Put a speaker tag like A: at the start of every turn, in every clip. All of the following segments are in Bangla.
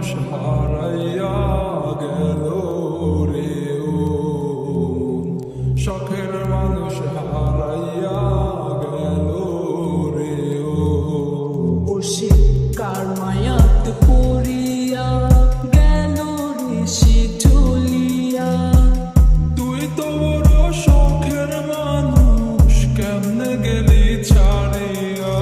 A: মানুষ হারাইয়া গেল রে ও, শখের মানুষ হারাইয়া গেল রে ও।
B: সে কার মায়াত পড়িয়া গেল রে সে ঝুলিয়া।
A: তুই তো বড় শখের মানুষ, কেমনে গেলি ছাড়িয়া।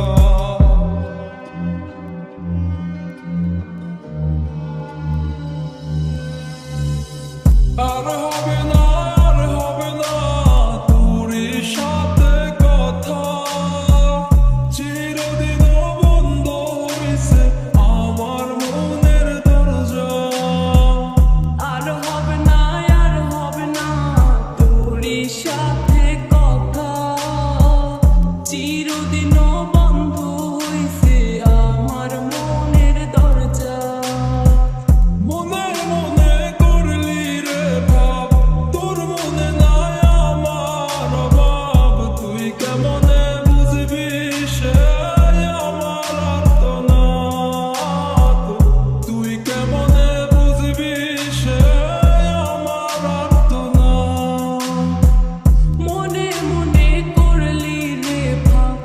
A: আর হবে না, আর হবে না তোর সাথে কথা, চিরদিন বন্ধ হইছে আমার মনের দরজা।
B: আর হবে না, আর হবে না তোর সাথে কথা, চিরদিন বন্ধ হইছে আমার মনের দরজা।
A: মনে মনে করলি রে ভাব, তোর মনে নাই আমার অভাব। তুই কেমনে বুঝবি সে আমার আর্তনাদ, তুই কেমনে বুঝবি সে আমার আর্তনাদ।
B: মনে মনে করলি রে ভাব,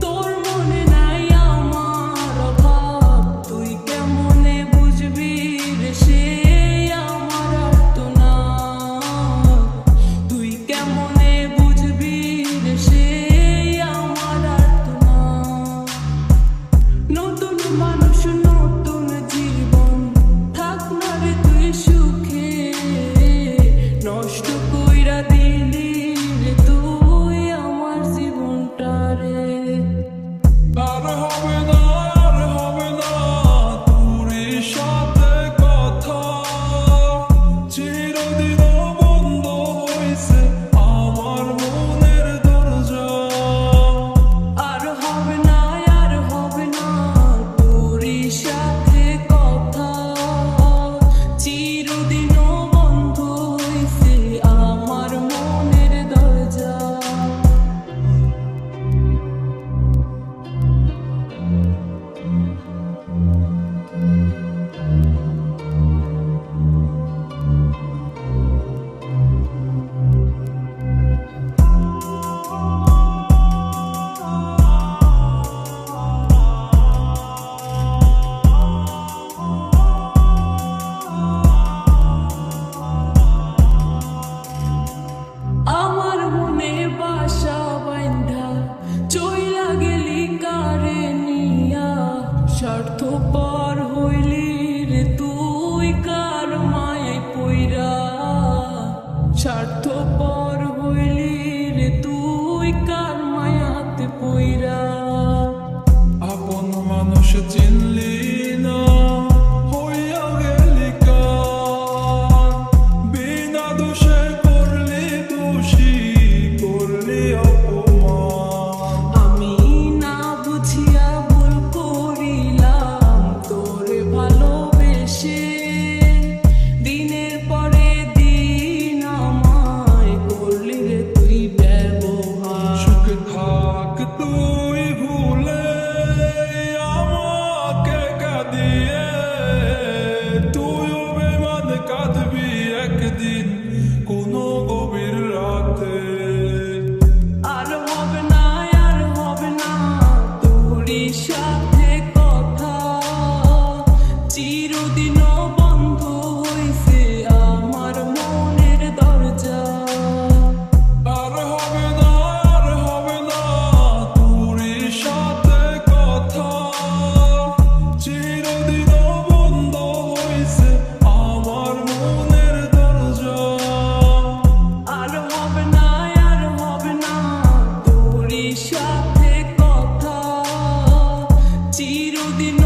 B: তোর মনে নাই আমার অভাব। তুই কেমনে বুঝবি রে সে আমার আর্তনাদ, তুই কেমনে বুঝবি রে সে আমার আর্তনাদ। নতুন মানুষ নতুন জীবন, থাক না রে তুই সুখে, নষ্ট কইরা দিলি রে তুই আমার জীবনটা রে।
A: আর হবে না, আর হবে না তোর সাথে কথা, চিরদিন বন্ধ হইছে আমার মনের দরজা।
B: আর হবে না, আর হবে না তোর সাথে কথা, চিরদিন বন্ধ হইছে আমার মনের দরজা। আমার মনে বাসা বাইন্ধা চইলা গেলি কারে নিয়া, স্বার্থপর হইলি রে তুই কার মায়ায় পইরা। স্বার্থপর হইলি রে তুই কার মায়াতে পইরা।
A: আপন মানুষ চিনলি না, হইয়া গেলি কার, বিনা দোষে করলি দোষী, করলি অপমান।
B: আমি না বুঝিয়া ভুল করিলাম তোরে ভালোবেসে, দিনের পরে দিন আমায় করলি রে তুই ব্যবহার।
A: সুখে থাক তুই ভুলে আমাকে কাঁদিয়ে, তুইও বেমান কাঁদবি একদিন কোনো গভীর রাতে।
B: আর হবে না, আর হবে না তোর সাথে কথা, চিরদিন বন্ধ হইছে আমার মনের দরজা।
A: আর হবে না, আর হবে না তোর সাথে কথা, চিরদিন বন্ধ হইছে আমার মনের দরজা।
B: আর হবে না, আর হবে না তোর সাথে কথা, চিরদিন